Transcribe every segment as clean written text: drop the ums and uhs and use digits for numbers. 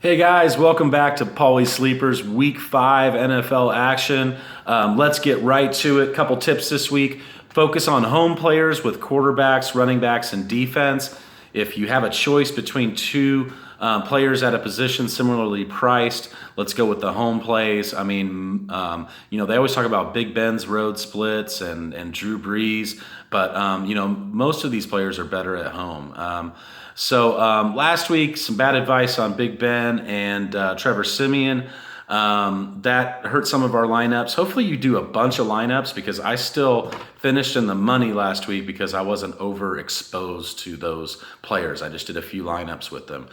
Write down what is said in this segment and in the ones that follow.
Hey guys, welcome back to Paulies Sleepers Week 5 NFL action. Let's get right to it. Couple tips this week. Focus on home players with quarterbacks, running backs, and defense. If you have a choice between two players at a position similarly priced, let's go with the home plays. I mean, they always talk about Big Ben's road splits and Drew Brees, but, most of these players are better at home. Last week, some bad advice on Big Ben and Trevor Siemian. That hurt some of our lineups. Hopefully you do a bunch of lineups because I still finished in the money last week because I wasn't overexposed to those players. I just did a few lineups with them.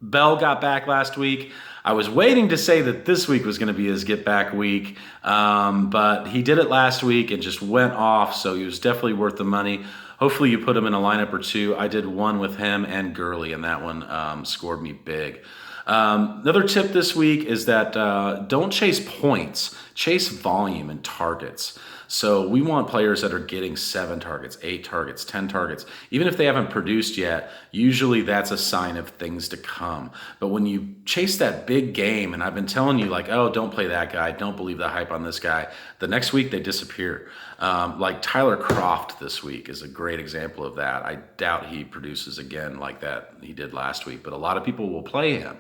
Bell got back last week. I was waiting to say that this week was going to be his get back week, but he did it last week and just went off, so he was definitely worth the money. Hopefully you put him in a lineup or two. I did one with him and Gurley, and that one scored me big. Another tip this week is that don't chase points, chase volume and targets. So we want players that are getting 7 targets, 8 targets, 10 targets. Even if they haven't produced yet, usually that's a sign of things to come. But when you chase that big game, and I've been telling you like, oh, don't play that guy, don't believe the hype on this guy, the next week they disappear. Like Tyler Kroft this week is a great example of that. I doubt he produces again like that he did last week, but a lot of people will play him.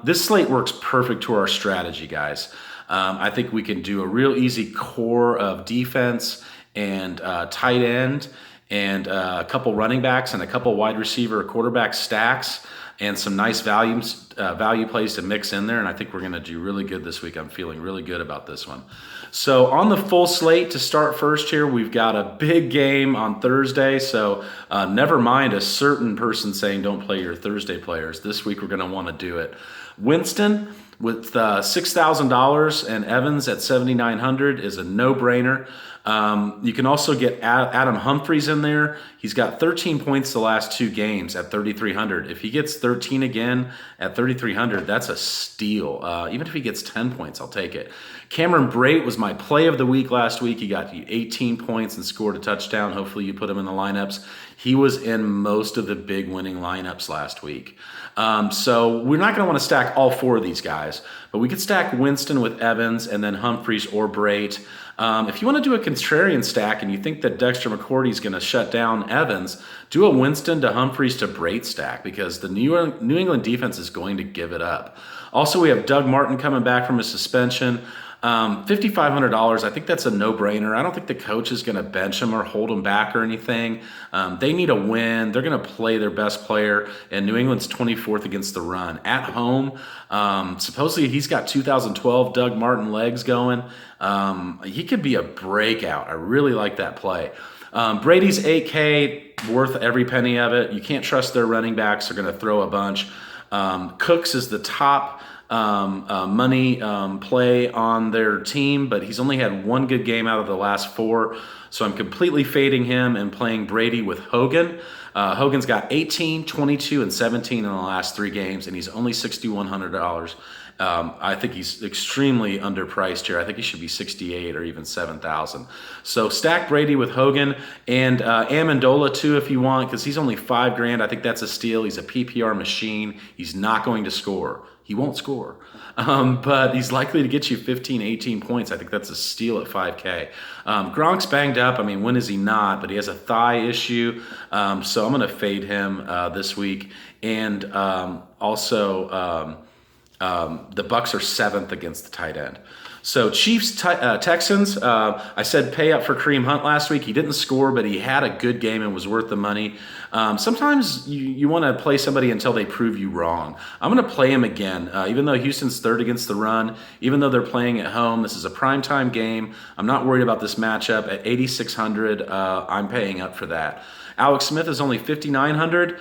This slate works perfect to our strategy, guys. I think we can do a real easy core of defense and tight end and a couple running backs and a couple wide receiver quarterback stacks and some nice value plays to mix in there. And I think we're going to do really good this week. I'm feeling really good about this one. So on the full slate to start first here, we've got a big game on Thursday. So never mind a certain person saying don't play your Thursday players. This week we're going to want to do it. Winston with $6,000 and Evans at $7,900 is a no-brainer. You can also get Adam Humphries in there. He's got 13 points the last 2 games at $3,300. If he gets 13 again at $3,300, that's a steal. Even if he gets 10 points, I'll take it. Cameron Brate was my play of the week last week. He got 18 points and scored a touchdown. Hopefully you put him in the lineups. He was in most of the big winning lineups last week. So we're not going to want to stack all 4 of these guys, but we could stack Winston with Evans and then Humphries or Brate. If you want to do a contrarian stack and you think that Dexter McCourty is going to shut down Evans, do a Winston to Humphries to Brate stack because the New England defense is going to give it up. Also, we have Doug Martin coming back from a suspension. $5,500, I think that's a no-brainer. I don't think the coach is going to bench him or hold him back or anything. They need a win. They're going to play their best player, and New England's 24th against the run. At home, supposedly he's got 2012 Doug Martin legs going. He could be a breakout. I really like that play. Brady's 8K, worth every penny of it. You can't trust their running backs. They're going to throw a bunch. Cooks is the top money play on their team, but he's only had 1 good game out of the last 4. So I'm completely fading him and playing Brady with Hogan. Hogan's got 18, 22, and 17 in the last 3 games, and he's only $6,100. I think he's extremely underpriced here. I think he should be 68 or even 7,000. So stack Brady with Hogan and Amendola too if you want, because he's only $5,000. I think that's a steal. He's a PPR machine. He's not going to score. He won't score, but he's likely to get you 15, 18 points. I think that's a steal at 5K. Gronk's banged up. I mean, when is he not? But he has a thigh issue, so I'm going to fade him this week. And also, the Bucks are 7th against the tight end. So Chiefs, Texans, I said pay up for Kareem Hunt last week. He didn't score, but he had a good game and was worth the money. Sometimes you want to play somebody until they prove you wrong. I'm going to play him again, even though Houston's 3rd against the run, even though they're playing at home. This is a primetime game. I'm not worried about this matchup. At 8,600, I'm paying up for that. Alex Smith is only $5,900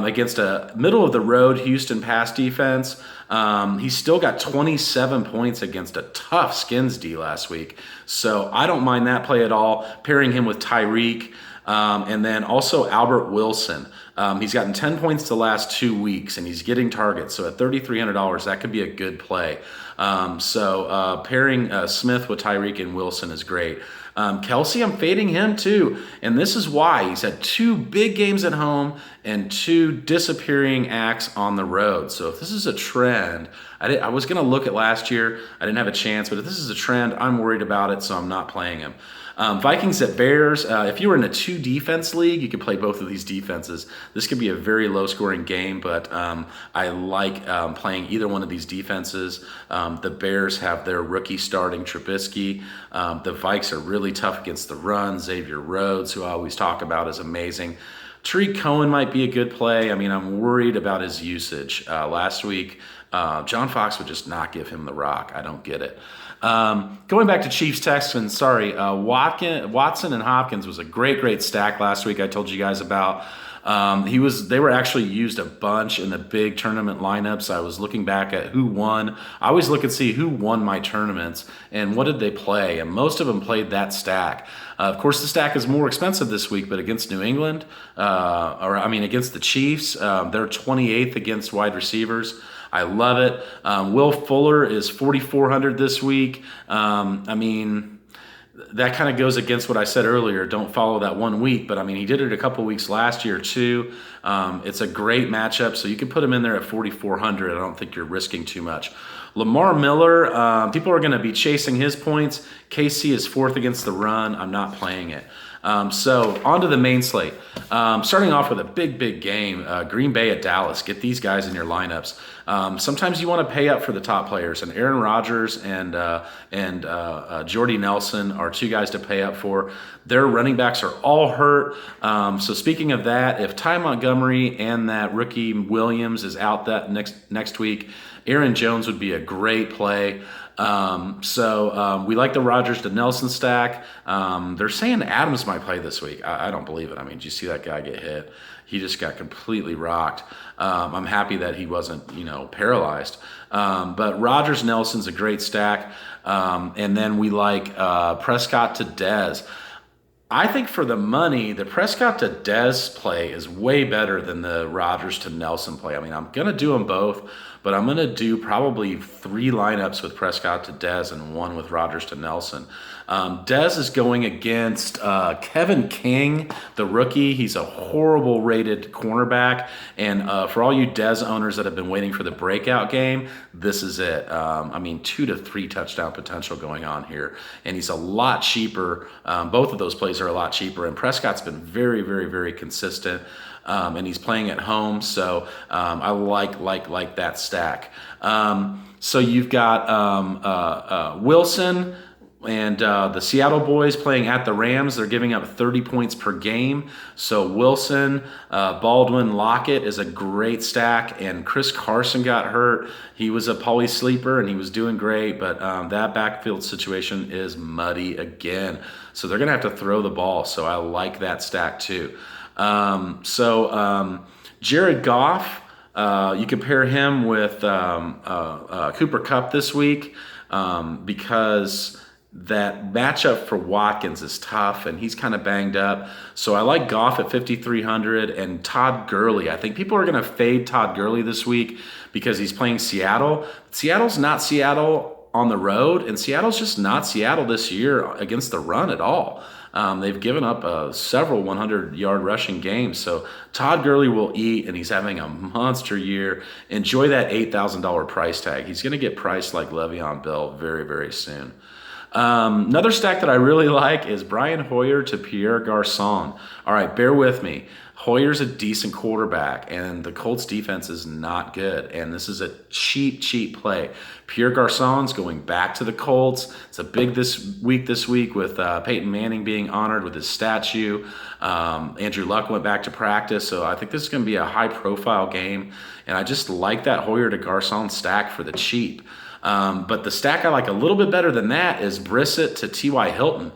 against a middle-of-the-road Houston pass defense. He's still got 27 points against a tough Skins D last week. So I don't mind that play at all, pairing him with Tyreek. And then also Albert Wilson. He's gotten 10 points the last 2 weeks, and he's getting targets. So at $3,300, that could be a good play. Pairing Smith with Tyreek and Wilson is great. Kelsey, I'm fading him too. And this is why. He's had 2 big games at home and 2 disappearing acts on the road. So if this is a trend, I was going to look at last year. I didn't have a chance, but if this is a trend, I'm worried about it, so I'm not playing him. Vikings at Bears. If you were in a 2 defense league, you could play both of these defenses. This could be a very low scoring game, but I like playing either one of these defenses. The Bears have their rookie starting Trubisky. The Vikes are really tough against the run. Xavier Rhodes, who I always talk about, is amazing. Tariq Cohen might be a good play. I mean, I'm worried about his usage. Last week, John Fox would just not give him the rock. I don't get it. Going back to Chiefs Texans, Watson and Hopkins was a great stack last week I told you guys about. They were actually used a bunch in the big tournament lineups. I was looking back at who won. I always look and see who won my tournaments and what did they play, and most of them played that stack. Of course, the stack is more expensive this week, but against New England, against the Chiefs, they're 28th against wide receivers. I love it. Will Fuller is 4,400 this week. That kind of goes against what I said earlier. Don't follow that 1 week, but he did it a couple weeks last year too. It's a great matchup, so you can put him in there at 4,400. I don't think you're risking too much. Lamar Miller, people are going to be chasing his points. KC is 4th against the run. I'm not playing it. So on to the main slate. Starting off with a big game, Green Bay at Dallas. Get these guys in your lineups. Sometimes you want to pay up for the top players, and Aaron Rodgers and Jordy Nelson are 2 guys to pay up for. Their running backs are all hurt. So speaking of that, if Ty Montgomery and that rookie Williams is out that next week, Aaron Jones would be a great play. We like the Rodgers to Nelson stack. They're saying Adams might play this week. I don't believe it. Did you see that guy get hit? He just got completely rocked. I'm happy that he wasn't, paralyzed. But Rodgers Nelson's a great stack. And then we like Prescott to Dez. I think for the money, the Prescott to Dez play is way better than the Rodgers to Nelson play. I'm going to do them both, but I'm going to do probably 3 lineups with Prescott to Dez and 1 with Rodgers to Nelson. Dez is going against Kevin King, the rookie. He's a horrible rated cornerback. And for all you Dez owners that have been waiting for the breakout game, this is it. 2 to 3 touchdown potential going on here. And he's a lot cheaper. Both of those plays are a lot cheaper. And Prescott's been very consistent. And he's playing at home. So I like that stack. So you've got Wilson and the Seattle boys playing at the Rams. They're giving up 30 points per game. So Wilson, Baldwin, Lockett is a great stack. And Chris Carson got hurt. He was a Paulies sleeper and he was doing great. But that backfield situation is muddy again. So they're going to have to throw the ball. So I like that stack too. Jared Goff, you can pair him with Cooper Kupp this week because that matchup for Watkins is tough and he's kind of banged up. So I like Goff at 5,300 and Todd Gurley. I think people are going to fade Todd Gurley this week because he's playing Seattle. Seattle's not Seattle on the road, and Seattle's just not Seattle this year against the run at all. They've given up several 100-yard rushing games. So Todd Gurley will eat, and he's having a monster year. Enjoy that $8,000 price tag. He's going to get priced like Le'Veon Bell very soon. Another stack that I really like is Brian Hoyer to Pierre Garçon. All right, bear with me. Hoyer's a decent quarterback, and the Colts defense is not good, and this is a cheap play. Pierre Garçon's going back to the Colts. It's a big this week with Peyton Manning being honored with his statue. Andrew Luck went back to practice, so I think this is going to be a high-profile game, and I just like that Hoyer to Garçon stack for the cheap. But the stack I like a little bit better than that is Brissett to T.Y. Hilton.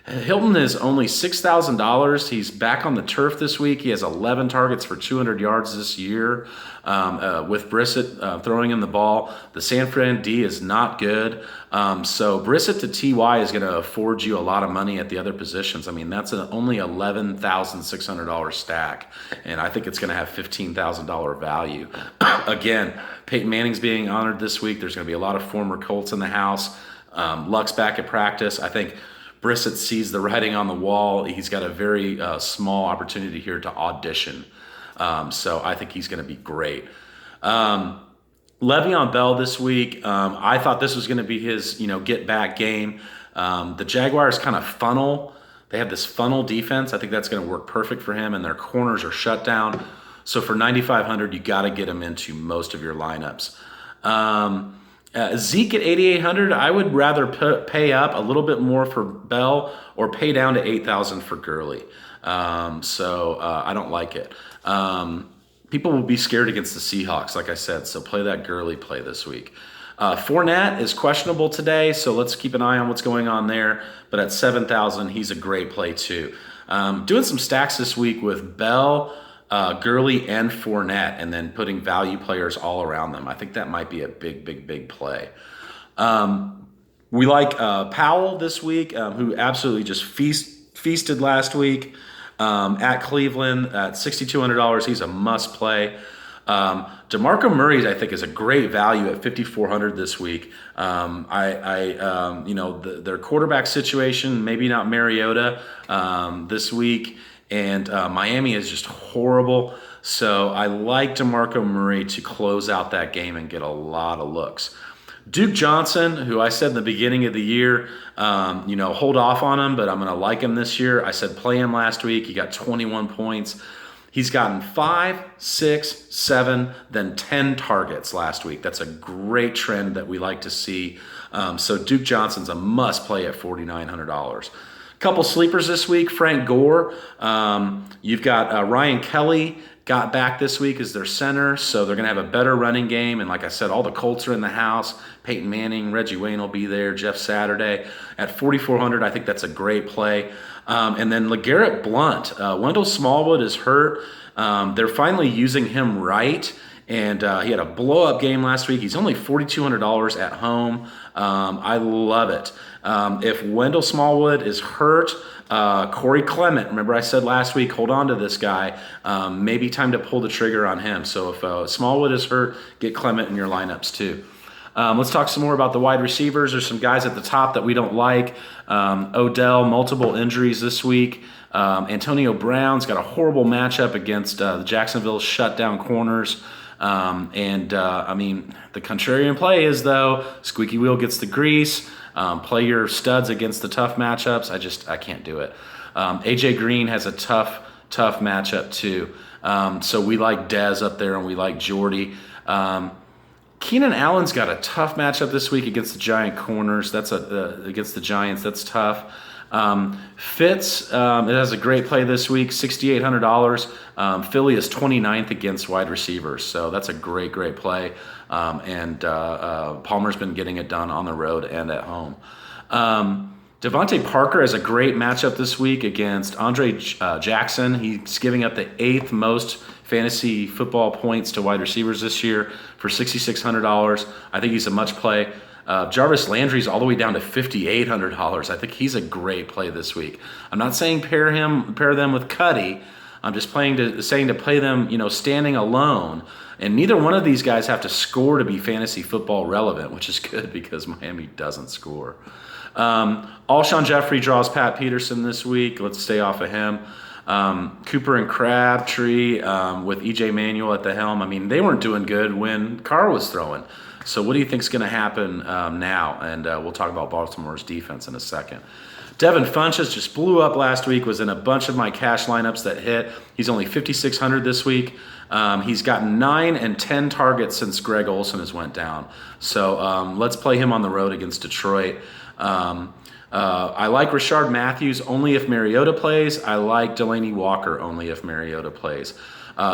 Hilton is only $6,000. He's back on the turf this week. He has 11 targets for 200 yards this year with Brissett throwing in the ball. The San Fran D is not good. So Brissett to TY is going to afford you a lot of money at the other positions. That's only $11,600 stack, and I think it's going to have $15,000 value. Again, Peyton Manning's being honored this week. There's going to be a lot of former Colts in the house. Luck's back at practice. I think Brissett sees the writing on the wall. He's got a very small opportunity here to audition. So I think he's going to be great. Le'Veon Bell this week, I thought this was going to be his, get back game. The Jaguars kind of funnel. They have this funnel defense. I think that's going to work perfect for him, and their corners are shut down. So for 9,500, you got to get him into most of your lineups. Zeke at 8,800, I would rather pay up a little bit more for Bell or pay down to 8,000 for Gurley. So I don't like it. People will be scared against the Seahawks, like I said, so play that Gurley play this week. Fournette is questionable today, so let's keep an eye on what's going on there. But at 7,000, he's a great play too. Doing some stacks this week with Bell, Gurley, and Fournette, and then putting value players all around them. I think that might be a big play. We like Powell this week, who absolutely just feasted last week. At Cleveland at $6,200, he's a must play. DeMarco Murray, I think, is a great value at $5,400 this week. Their quarterback situation, maybe not Mariota this week, and Miami is just horrible. So I like DeMarco Murray to close out that game and get a lot of looks. Duke Johnson, who I said in the beginning of the year, hold off on him, but I'm going to like him this year. I said play him last week. He got 21 points. He's gotten 5, 6, 7, then 10 targets last week. That's a great trend that we like to see. So Duke Johnson's a must play at $4,900. Couple sleepers this week. Frank Gore. You've got Ryan Kelly. Got back this week as their center, so they're going to have a better running game. And like I said, all the Colts are in the house. Peyton Manning, Reggie Wayne will be there, Jeff Saturday. At 4,400, I think that's a great play. And then LeGarrette Blount. Wendell Smallwood is hurt. They're finally using him right. And he had a blow-up game last week. He's only $4,200 at home. I love it. If Wendell Smallwood is hurt, Corey Clement, remember I said last week, hold on to this guy. Maybe time to pull the trigger on him. So if Smallwood is hurt, get Clement in your lineups too. Let's talk some more about the wide receivers. There's some guys at the top that we don't like. Odell, multiple injuries this week. Antonio Brown's got a horrible matchup against the Jacksonville shutdown corners. The contrarian play is, though, squeaky wheel gets the grease. Play your studs against the tough matchups. I can't do it. AJ Green has a tough matchup too. So we like Dez up there and we like Jordy. Keenan Allen's got a tough matchup this week against the Giant corners. That's against the Giants. That's tough. Fitz, it has a great play this week, $6,800. Philly is 29th against wide receivers, so that's a great play. Palmer's been getting it done on the road and at home. Devontae Parker has a great matchup this week against Andre Jackson. He's giving up the 8th most fantasy football points to wide receivers this year for $6,600. I think he's a much play. Jarvis Landry's all the way down to $5,800. I think he's a great play this week. I'm not saying pair them with Cuddy. I'm just saying to play them, standing alone. And neither one of these guys have to score to be fantasy football relevant, which is good because Miami doesn't score. Alshon Jeffrey draws Pat Peterson this week. Let's stay off of him. Cooper and Crabtree with EJ Manuel at the helm. They weren't doing good when Carr was throwing. So what do you think is going to happen now? And we'll talk about Baltimore's defense in a second. Devin Funchess just blew up last week, was in a bunch of my cash lineups that hit. He's only $5,600 this week. He's gotten 9 and 10 targets since Greg Olsen has went down. So let's play him on the road against Detroit. I like Rashard Matthews only if Mariota plays. I like Delaney Walker only if Mariota plays.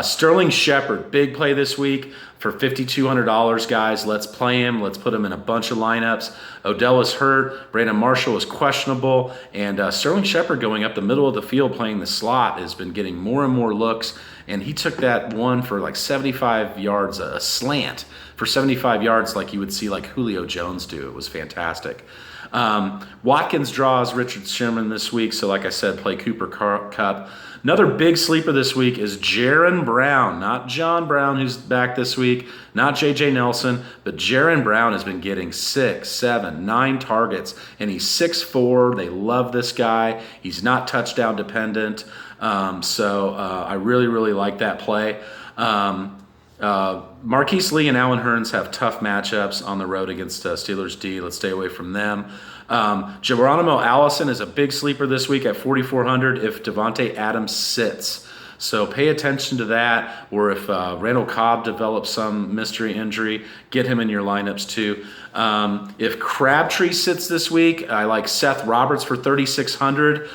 Sterling Shepard, big play this week for $5,200, guys. Let's play him. Let's put him in a bunch of lineups. Odell is hurt. Brandon Marshall is questionable. And Sterling Shepard going up the middle of the field playing the slot has been getting more and more looks. And he took that one for like 75 yards, a slant for 75 yards like you would see like Julio Jones do. It was fantastic. Watkins draws Richard Sherman this week, so like I said, play Cooper Kupp. Another big sleeper this week is Jaron Brown, not John Brown, who's back this week, not J.J. Nelson, but Jaron Brown has been getting 6, 7, 9 targets, and he's 6'4". They love this guy. He's not touchdown dependent, so I really, really like that play. Marquise Lee and Allen Hurns have tough matchups on the road against Steelers D. Let's stay away from them. Geronimo Allison is a big sleeper this week at 4,400 if Devontae Adams sits. So pay attention to that, or if Randall Cobb develops some mystery injury, get him in your lineups too. If Crabtree sits this week, I like Seth Roberts for 3,600.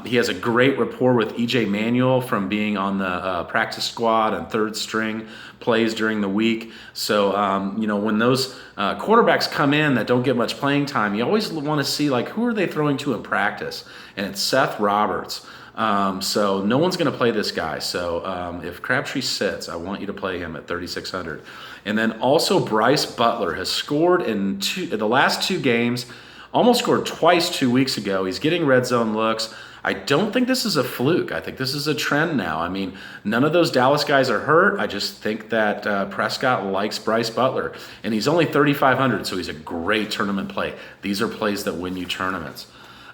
He has a great rapport with E.J. Manuel from being on the practice squad and third string plays during the week. So, when those quarterbacks come in that don't get much playing time, you always want to see, like, who are they throwing to in practice? And it's Seth Roberts. So no one's going to play this guy. So if Crabtree sits, I want you to play him at 3,600. And then also Bryce Butler has scored in the last 2 games, almost scored twice 2 weeks ago. He's getting red zone looks. I don't think this is a fluke. I think this is a trend now. I mean, none of those Dallas guys are hurt. I just think that Prescott likes Bryce Butler. And he's only 3,500, so he's a great tournament play. These are plays that win you tournaments.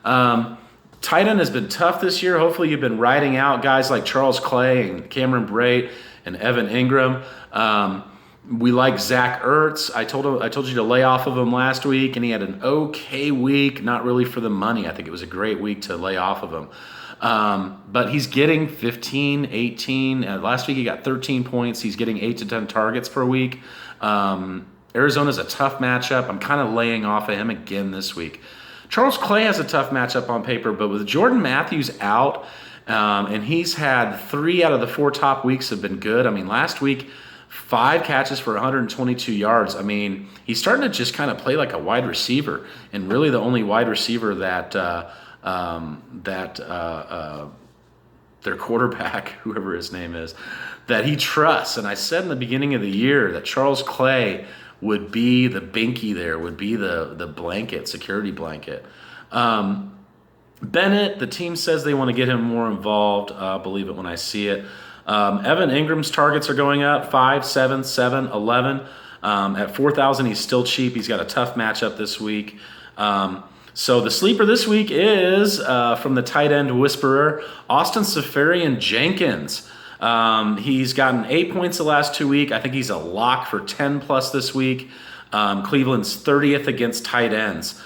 Tight end has been tough this year. Hopefully you've been riding out guys like Charles Clay and Cameron Brate and Evan Ingram. We like Zach Ertz. I told you to lay off of him last week, and he had an okay week, not really for the money. I think it was a great week to lay off of him. But he's getting 15, 18. Last week he got 13 points. He's getting 8 to 10 targets per week. Arizona's a tough matchup. I'm kind of laying off of him again this week. Charles Clay has a tough matchup on paper, but with Jordan Matthews out, and he's had 3 out of the 4 top weeks have been good. I mean, last week, 5 catches for 122 yards. I mean, he's starting to just kind of play like a wide receiver, and really the only wide receiver that their quarterback, whoever his name is, that he trusts. And I said in the beginning of the year that Charles Clay would be the binky there, would be the blanket, security blanket. Bennett, the team says they want to get him more involved. I'll believe it when I see it. Evan Ingram's targets are going up, 5, 7, 7, 11. At 4,000, he's still cheap. He's got a tough matchup this week. So the sleeper this week is, from the tight end whisperer, Austin Seferian-Jenkins. He's gotten 8 points the last 2 weeks. I think he's a lock for 10 plus this week. Cleveland's 30th against tight ends.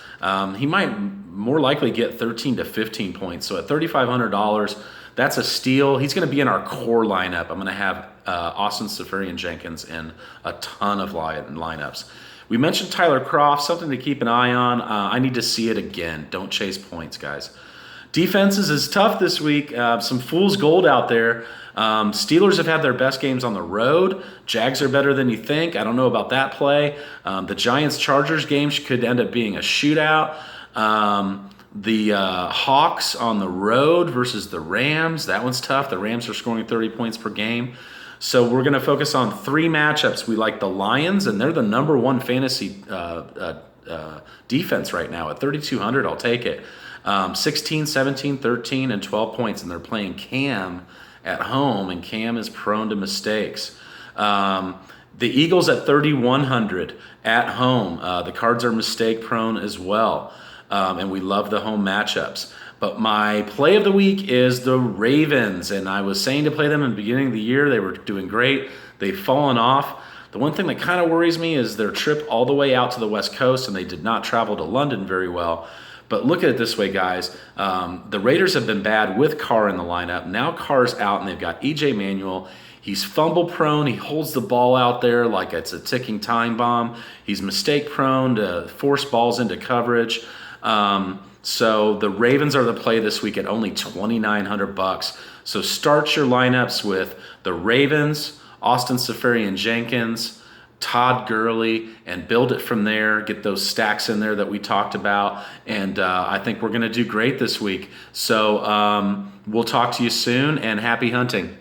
He might more likely get 13 to 15 points. So at $3,500, that's a steal. He's going to be in our core lineup. I'm going to have Austin Seferian-Jenkins in a ton of lineups. We mentioned Tyler Kroft, something to keep an eye on. I need to see it again. Don't chase points, guys. Defenses is tough this week. Some fool's gold out there. Steelers have had their best games on the road. Jags are better than you think. I don't know about that play. The Giants-Chargers game could end up being a shootout. The Hawks on the road versus the Rams, that one's tough. The Rams are scoring 30 points per game. So we're going to focus on 3 matchups. We like the Lions, and they're the number 1 fantasy defense right now. At 3,200, I'll take it. 16, 17, 13, and 12 points, and they're playing Cam at home, and Cam is prone to mistakes. The Eagles at 3,100 at home. The Cards are mistake prone as well, and we love the home matchups. But my play of the week is the Ravens, and I was saying to play them in the beginning of the year. They were doing great. They've fallen off. The one thing that kind of worries me is their trip all the way out to the West Coast, and they did not travel to London very well. But look at it this way, guys. The Raiders have been bad with Carr in the lineup. Now Carr's out, and they've got E.J. Manuel. He's fumble prone. He holds the ball out there like it's a ticking time bomb. He's mistake prone to force balls into coverage. So the Ravens are the play this week at only $2,900. So start your lineups with the Ravens, Austin Seferian-Jenkins, Todd Gurley, and build it from there. Get those stacks in there that we talked about, and I think we're going to do great this week. So we'll talk to you soon, and happy hunting.